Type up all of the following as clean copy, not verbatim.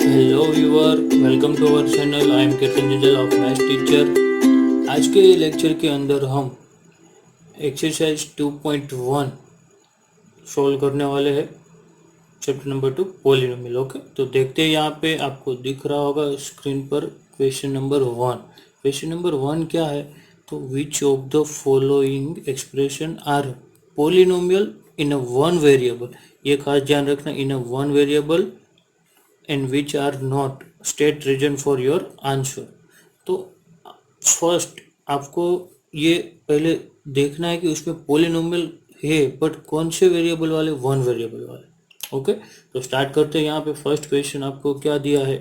Hello viewer, welcome to our channel. I am Ketan Jinjal of maths teacher. आज के lecture के अंदर हम एक्सरसाइज 2.1 सॉल्व करने वाले हैं, चैप्टर नंबर 2 पॉलिनोमियल। ओके, तो देखते हैं। यहाँ पे आपको दिख रहा होगा स्क्रीन पर क्वेश्चन नंबर 1। क्वेश्चन नंबर 1 क्या है? तो which of the following expression are polynomial in a one variable. ये खास ध्यान रखना, in a one variable and which are not state reason for your answer। तो फर्स्ट आपको ये पहले देखना है कि उसमें पॉलिनोमियल है, बट कौन से वेरिएबल वाले? वन वेरिएबल वाले। ओके, तो स्टार्ट करते हैं। यहाँ पे फर्स्ट क्वेश्चन आपको क्या दिया है?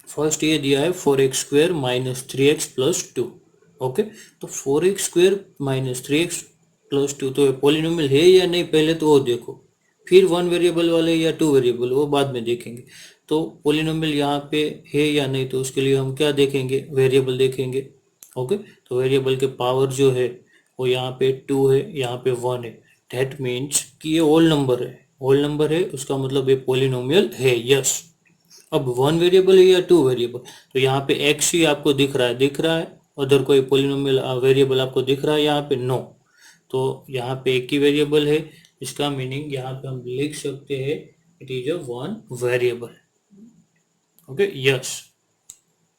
फर्स्ट ये दिया है 4x² minus 3x plus 2। Okay, तो 4x² माइनस 3x प्लस 2 तो पॉलिनोमियल है या नहीं, पहले तो वो देखो, फिर वन वेरिएबल वाले या टू वेरिएबल वो बाद में देखेंगे। तो पॉलिनोमियल यहाँ पे है या नहीं, तो उसके लिए हम क्या देखेंगे? वेरिएबल देखेंगे। ओके, तो वेरिएबल के पावर जो है वो यहाँ पे 2 है, यहाँ पे 1 है। दैट मीन्स कि ये होल नंबर है। होल नंबर है उसका मतलब ये पॉलिनोमियल है। यस। अब वन वेरिएबल है या टू वेरिएबल? तो यहाँ पे एक्स ही आपको दिख रहा है। अदर कोई पॉलिनोमियल वेरिएबल आपको दिख रहा है यहाँ पे? नो। तो यहाँ पे एक ही वेरिएबल है। इसका मीनिंग यहाँ पे हम लिख सकते हैं it is a one variable. Okay, yes.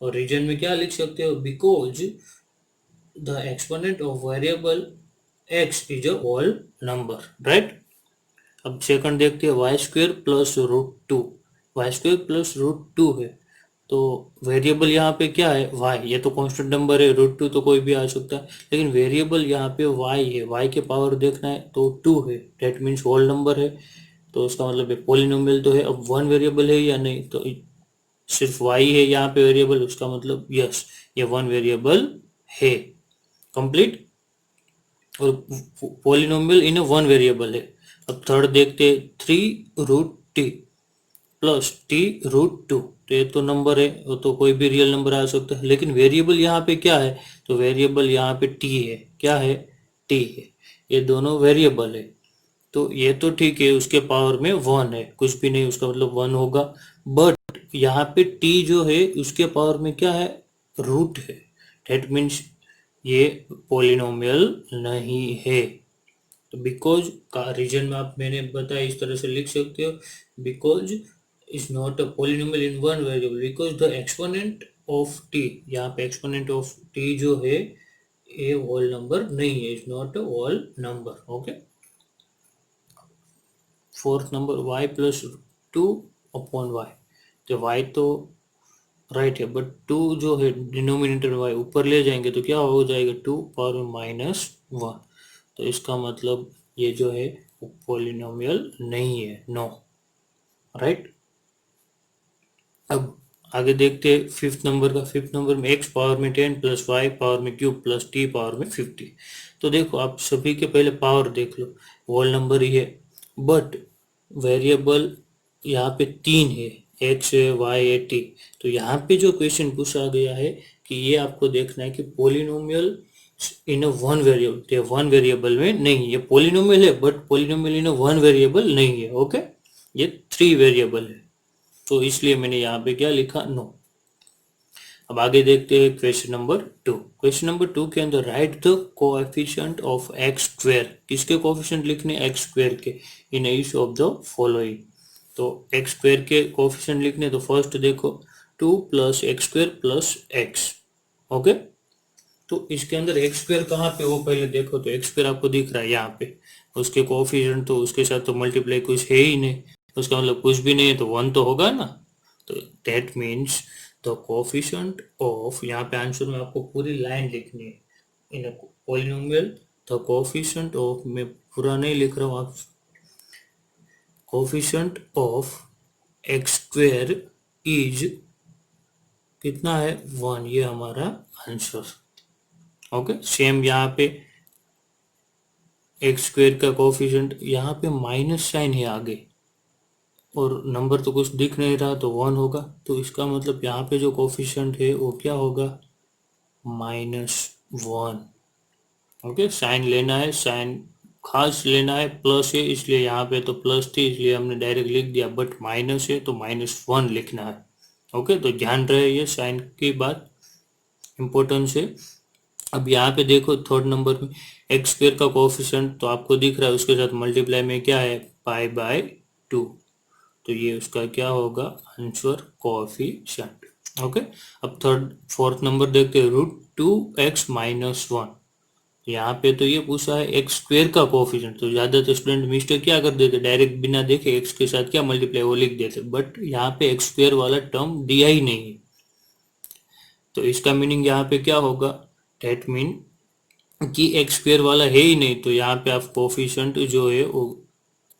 और रीजन में क्या लिख सकते हो? Because the exponent of variable x is a whole number, right. अब सेकंड देखते हैं, y² प्लस √2। y² प्लस √2 है, तो वेरिएबल यहाँ पे क्या है? y। ये तो कांस्टेंट नंबर है, √2 तो कोई भी आ सकता है, लेकिन वेरिएबल यहाँ पे y है। y के पावर देखना है तो 2 है। डेट मीन्स होल नंबर है, तो उसका मतलब पॉलिनोमियल तो है। अब वन वेरिएबल है या नहीं, तो सिर्फ y है यहाँ पे वेरिएबल, उसका मतलब यस, ये वन वेरिएबल है। कंप्लीट। और पॉलिनोमियल इन वन वेरिएबल है। अब थर्ड देखते, 3√t प्लस t√2। तो ये तो नंबर है, वो तो कोई भी रियल नंबर आ सकता है, लेकिन वेरिएबल यहाँ पे क्या है? तो वेरिएबल यहाँ पे t है। क्या है? t है। ये दोनों वेरिएबल है, तो ये तो ठीक है, उसके पावर में 1 है, कुछ भी नहीं, उसका मतलब 1 होगा। बट यहाँ पे t जो है उसके पावर में क्या है? रूट है। डेट मीन्स ये पॉलिनोमियल नहीं है। तो बिकॉज का रीजन में आप मैंने बताया इस तरह से लिख सकते हो, because is not a polynomial in one variable, because the exponent of T, यहाँ पे एक्सपोनेंट ऑफ टी जो है ये होल नंबर नहीं है, is not a whole number. Okay, fourth number y plus 2 upon y। तो y तो right है, बट 2 जो है डिनोमिनेटर y ऊपर ले जाएंगे तो क्या हो जाएगा? 2 पावर माइनस 1। तो इसका मतलब ये जो है पॉलिनोमियल नहीं है, नो, राइट। अब आगे देखते हैं फिफ्थ नंबर का। फिफ्थ नंबर में x पावर में 10 प्लस y पावर में क्यूब प्लस t पावर में 50। तो देखो, आप सभी के पहले पावर देख लो, होल नंबर ही है, बट वेरिएबल यहाँ पे 3 है, x है, y है, t। तो यहाँ पे जो क्वेश्चन पूछा गया है कि ये आपको देखना है कि polynomial in a one variable, ये वन वेरिएबल में नहीं, ये पॉलिनोमियल है but polynomial in a one variable नहीं है। ओके, ये 3 वेरिएबल है, तो इसलिए मैंने यहाँ पे क्या लिखा? नो। अब आगे देखते हैं क्वेश्चन नंबर 2। क्वेश्चन नंबर 2 के अंदर right the coefficient of x²। किसके कोएफिशिएंट लिखने? x² के, in each of the following. तो x² के कोएफिशिएंट लिखने, तो फर्स्ट देखो 2 plus x² plus x। Okay, तो इसके अंदर x² कहाँ पे, वो पहले देखो। तो x² आपको दिख रहा है यहाँ पे, उसके कोएफिशिएंट तो उसके साथ तो मल्टीप्लाई कुछ है ही नहीं, उसका मतलब कुछ भी नहीं है, तो 1 तो होगा ना। तो that means the coefficient of, यहाँ पे आंसर में आपको पूरी लाइन लिखनी है in a polynomial. The coefficient of, मैं पूरा नहीं लिख रहा हूँ, आप कोएफिशिएंट ऑफ x² इज कितना है? 1। ये हमारा आंसर। ओके, सेम यहाँ पे x² का कोफिशिएंट, यहाँ पे माइनस साइन है आगे और नंबर तो कुछ दिख नहीं रहा, तो 1 होगा। तो इसका मतलब यहाँ पे जो कोफिशिएंट है वो क्या होगा? -1। ओके, साइन लेना है, साइन खास लेना है, प्लस है इसलिए यहाँ पे तो प्लस थी इसलिए हमने डायरेक्ट लिख दिया, बट माइनस है तो -1 लिखना है। ओके, तो ध्यान रहे ये साइन की बात इंपॉर्टेंस है। अब यहाँ पे देखो थर्ड नंबर में एक्स स्क्वेयर का कोफिशिएंट तो आपको दिख रहा है, उसके साथ मल्टीप्लाई में क्या है π/2, तो ये उसका क्या होगा आंसर कोफिशिएंट। ओके, अब थर्ड फोर्थ नंबर देखते हैं √2x-1। यहाँ पे तो ये पूछा है एक्स स्क्वेयर का कोफिशिएंट, तो ज्यादातर स्टूडेंट मिस्टेक क्या कर देते, डायरेक्ट बिना देखे एक्स के साथ क्या मल्टीप्लाई वो लिख देते, बट यहाँ पे एक्स स्क्वेयर वाला टर्म दिया ही नहीं है। तो इसका मीनिंग यहाँ पे क्या होगा, डेट मीन कि एक्स स्क्वेयर वाला है ही नहीं, तो यहाँ पे आप कोफिशिएंट जो है वो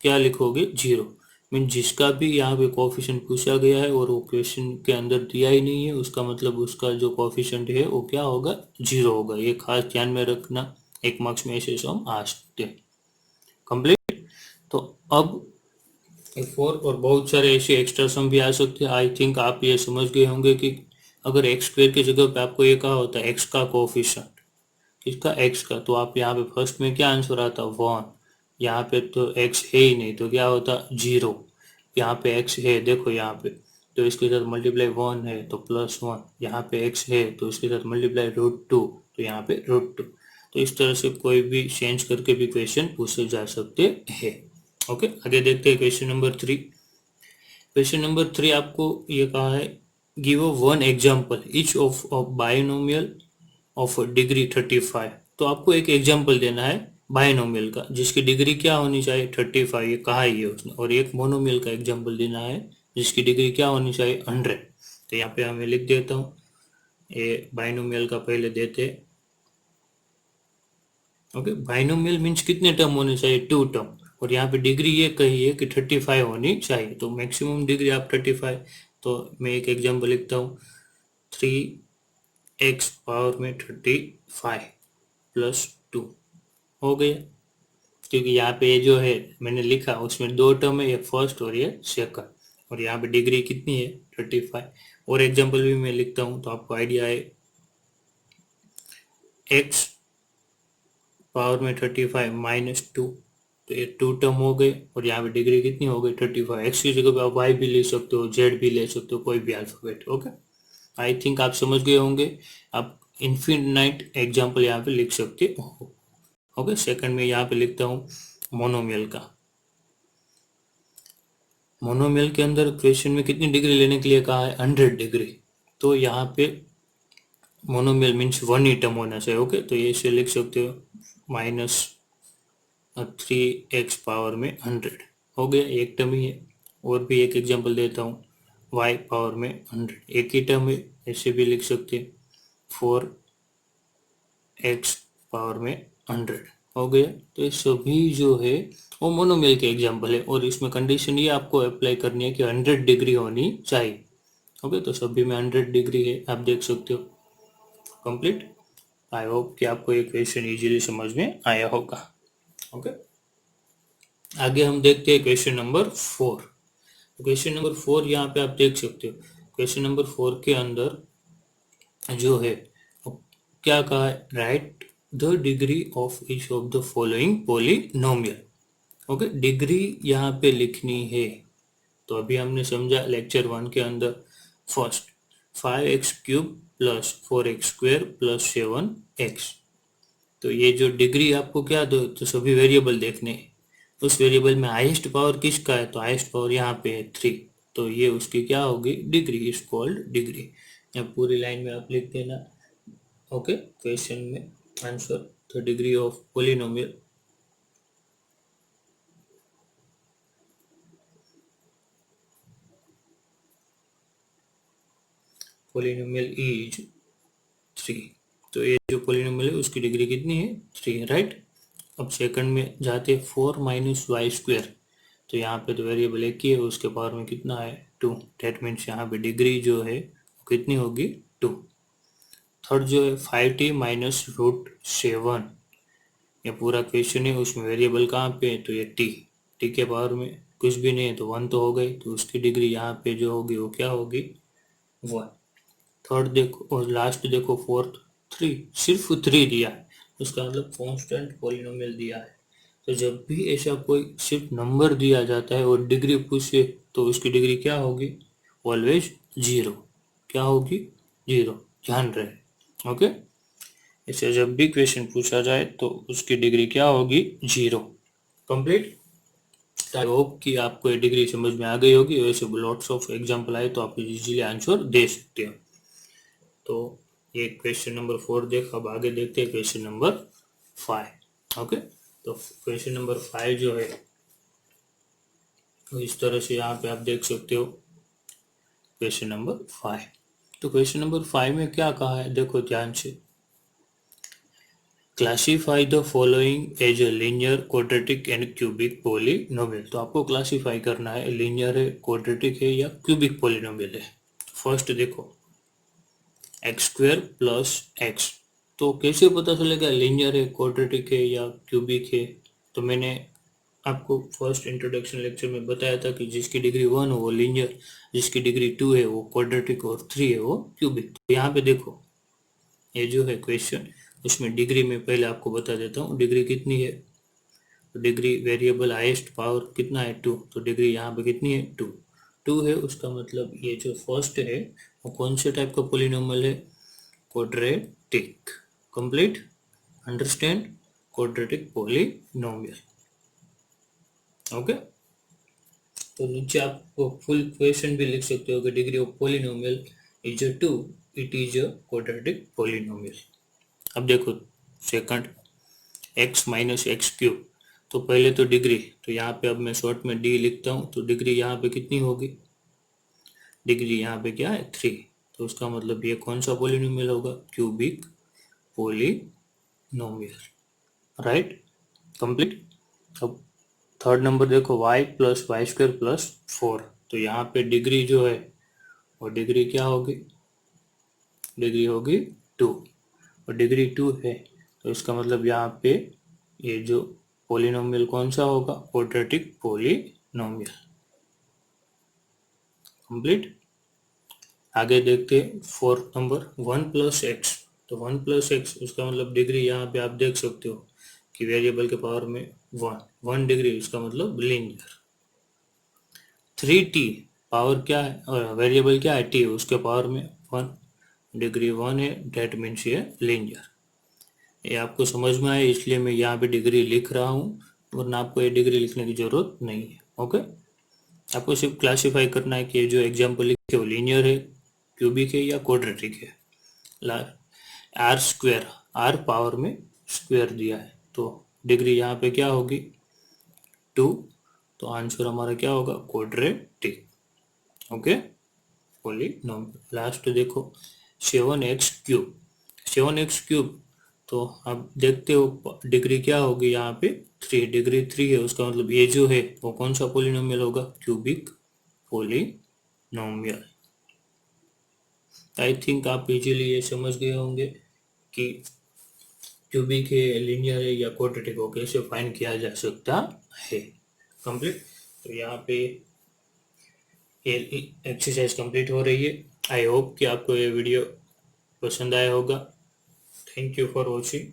क्या लिखोगे 0। मीन जिसका भी यहाँ पे कोफिशिएंट पूछा गया है और वो क्वेश्चन के अंदर दिया ही नहीं है, उसका मतलब उसका जो कोफिशिएंट है वो क्या होगा 0 होगा। ये खास ध्यान में रखना, एक मार्क्स में ऐसे सम आ सकते हैं। कंप्लीट। तो अब फोर और बहुत सारे ऐसे एक्स्ट्रा सम भी आ सकते हैं। आई थिंक आप ये समझ गए होंगे कि अगर एक्स स्क्वेयर की जगह पे आपको ये कहा होता है एक्स का कोफिशिएंट, किसका एक्स का, तो आप यहाँ पे फर्स्ट में क्या आंसर आता 1, यहाँ पे तो एक्स है ही नहीं तो क्या होता 0, यहाँ पे एक्स है देखो यहाँ पे, तो इसके साथ मल्टीप्लाई 1 है तो +1, यहाँ पे एक्स है तो इसके साथ मल्टीप्लाई √2 तो यहाँ पे √2। तो इस तरह से कोई भी चेंज करके भी क्वेश्चन पूछे जा सकते हैं। ओके, आगे देखते हैं क्वेश्चन नंबर 3। क्वेश्चन नंबर 3 आपको ये कहा है give one example each of binomial of degree 35। तो आपको एक एग्जाम्पल देना है बायनोमियल का जिसकी डिग्री क्या होनी चाहिए 35, ये कहा ही है उसने, और एक मोनोमियल का एग्जाम्पल देना है जिसकी डिग्री क्या होनी चाहिए 100। तो यहाँ पे हमें लिख देता हूँ, ये बायनोमियल का पहले देते। ओके, बायनोमियल मीन्स कितने टर्म होने चाहिए 2 टर्म, और यहाँ पे डिग्री ये कही है कि 35 होनी चाहिए, तो मैक्सिमम डिग्री आप 35। तो मैं एक एग्जाम्पल लिखता हूँ 3x पावर में 35 +2 हो गया, क्योंकि यहाँ पे जो है मैंने लिखा उसमें 2 टर्म है, ये फर्स्ट और ये सेकंड, और यहाँ पे डिग्री कितनी है 35। और एग्जाम्पल भी मैं लिखता हूँ तो आपको आइडिया है x पावर में 35 -2, तो ये 2 टर्म हो गए, और यहाँ पे डिग्री कितनी हो गई 35। एक्स की जगह पे आप वाई भी ले सकते हो, जेड भी ले सकते हो, कोई भी अल्फाबेट। ओके, आई थिंक आप समझ गए होंगे। आप इन्फिनाइट एग्जाम्पल यहाँ पे लिख सकते हो। ओके, सेकंड में यहाँ पे लिखता हूँ मोनोमियल का। मोनोमियल के अंदर क्वेश्चन में कितनी डिग्री लेने के लिए कहा है 100 डिग्री, तो यहाँ पे मोनोमियल मीन्स 1 ही टर्म होना चाहिए। ओके, तो ये से लिख सकते हो -3x पावर में 100 हो गया, एक टर्म ही है। और भी एक एग्जांपल देता हूँ y पावर में 100, एक ही टर्म है, ऐसे भी लिख सकते हैं 4x पावर में 100 हो गया। तो ये सभी जो है वो मोनोमियल के एग्जांपल है, और इसमें कंडीशन ये आपको अप्लाई करनी है कि 100 डिग्री होनी चाहिए। ओके, तो सभी में 100 डिग्री है, आप देख सकते हो। कंप्लीट। आई होप कि आपको ये क्वेश्चन इजीली समझ में आया होगा। ओके, आगे हम देखते हैं क्वेश्चन नंबर 4। क्वेश्चन नंबर 4 यहाँ पे आप देख सकते हो, क्वेश्चन नंबर 4 के अंदर जो है क्या कहा है, right the degree of each of the following polynomial. Okay, degree यहाँ पे लिखनी है, तो अभी हमने समझा लेक्चर 1 के अंदर। फर्स्ट 5x³ + 4x² + 7x, तो ये जो डिग्री आपको क्या दो, तो सभी वेरिएबल देखने हैं, उस वेरिएबल में हाईएस्ट पावर किसका है, तो हाईएस्ट पावर यहाँ पे है 3, तो ये उसकी क्या होगी डिग्री, इज कॉल्ड डिग्री। यहाँ पूरी लाइन में आप लिख देना। ओके, क्वेश्चन में answer the degree of polynomial is 3, तो ये जो पोलिनोमियल है उसकी डिग्री कितनी है 3, राइट। अब सेकंड में जाते 4 - y², तो यहाँ पे तो वेरिएबल एक ही है, उसके पावर में कितना है 2, डेट मीन्स यहाँ पे डिग्री जो है वो कितनी होगी 2। थर्ड जो है 5t - √7, ये पूरा क्वेश्चन है, उसमें वेरिएबल कहाँ पे है, तो ये t के पावर में कुछ भी नहीं है तो 1 तो हो गई, तो उसकी डिग्री यहाँ पे जो होगी वो क्या होगी 1। थर्ड देखो, और लास्ट देखो फोर्थ 3, सिर्फ 3 दिया है, उसका मतलब कांस्टेंट पॉलिनोमियल दिया है, तो जब भी ऐसा कोई सिर्फ नंबर दिया जाता है और डिग्री पूछे तो उसकी डिग्री क्या होगी, ऑलवेज जीरो। क्या होगी, जीरो, ध्यान रहे। ओके, ऐसे जब भी क्वेश्चन पूछा जाए तो उसकी डिग्री क्या होगी, जीरो। कंप्लीट। आई होप कि आपको ये डिग्री समझ में आ गई होगी। वैसे लॉट्स ऑफ एग्जांपल आए तो आप इजीली आंसर दे सकते हो। तो ये क्वेश्चन नंबर 4 देखा। अब आगे देखते हैं क्वेश्चन नंबर 5। ओके, तो क्वेश्चन नंबर 5 जो है तो इस तरह से यहाँ पे आप देख सकते हो क्वेश्चन नंबर 5। तो क्वेश्चन नंबर 5 में क्या कहा है, देखो ध्यान से। Classify the following as a linear, quadratic and cubic polynomial. तो आपको क्लासीफाई करना है, लीनियर है, क्वाड्रेटिक है या क्यूबिक पॉलिनोमियल है। फर्स्ट देखो, एक्स स्क्वेयर प्लस एक्स। तो कैसे पता चलेगा लीनियर है, क्वाड्रेटिक है या क्यूबिक है। तो मैंने आपको फर्स्ट इंट्रोडक्शन लेक्चर में बताया था कि जिसकी डिग्री 1 हो वो लीनियर, जिसकी डिग्री 2 है वो क्वाड्रेटिक और 3 है वो क्यूबिक। तो यहाँ पे देखो, ये जो है क्वेश्चन, उसमें डिग्री में पहले आपको बता देता हूँ डिग्री कितनी है। तो डिग्री वेरिएबल हाईएस्ट पावर कितना है, 2। तो डिग्री यहाँ पे कितनी है, 2 है। उसका मतलब ये जो फर्स्ट है वो कौन से टाइप का पोलिनोमियल है, quadratic. Complete, understand, quadratic polynomial. Okay, तो नीचे आप फुल क्वेश्चन भी लिख सकते हो कि degree of polynomial is 2, it is a quadratic polynomial. अब देखो second, x minus x cube. तो पहले तो डिग्री, तो यहाँ पे अब मैं शॉर्ट में डी लिखता हूँ। तो डिग्री यहाँ पे कितनी होगी, डिग्री यहाँ पे क्या है, 3। तो उसका मतलब ये कौन सा पोलिनोमियल होगा, क्यूबिक पोलिनोमियल। Right, complete. अब थर्ड नंबर देखो, y plus y square plus 4। तो यहाँ पे डिग्री जो है वो डिग्री क्या होगी, डिग्री होगी 2। और डिग्री 2 है तो इसका मतलब यहाँ पे ये जो पोलिनोमियल कौन सा होगा, क्वाड्रेटिक पोलिनोमियल। कंप्लीट। आगे देखते हैं फोर्थ नंबर, 1 प्लस एक्स। तो 1 प्लस एक्स, उसका मतलब डिग्री यहाँ पे आप देख सकते हो कि वेरिएबल के पावर में 1 डिग्री, उसका मतलब लीनियर। 3t, पावर क्या है और वेरिएबल क्या है, t, उसके पावर में 1, डिग्री 1 है, डेट मीन्स ये लीनियर। ये आपको समझ में आया इसलिए मैं यहाँ पे डिग्री लिख रहा हूँ, वरना आपको ये डिग्री लिखने की जरूरत नहीं है। ओके, आपको सिर्फ क्लासीफाई करना है कि जो एग्जाम्पल लिखे वो लीनियर है, क्यूबिक है या क्वाड्रेटिक है। आर स्क्वायर, आर पावर में स्क्वायर दिया है तो डिग्री यहाँ पे क्या होगी, 2। तो आंसर हमारा क्या होगा, क्वाड्रेटिक। Okay, polynomial. लास्ट देखो, 7x क्यूब। 7x क्यूब, तो आप देखते हो डिग्री क्या होगी यहाँ पे, 3। डिग्री 3 है, उसका मतलब ये जो है वो कौन सा पोलिनोमियल होगा, क्यूबिक पोलिनोमियल। आई थिंक आप इजीली ये समझ गए होंगे कि क्यूबिक है, लीनियर है या क्वाड्रेटिक हो कैसे फाइंड किया जा सकता है। कंप्लीट। तो यहाँ पे ये एक्सरसाइज कंप्लीट हो रही है। आई होप कि आपको ये वीडियो पसंद आया होगा। Thank you for watching.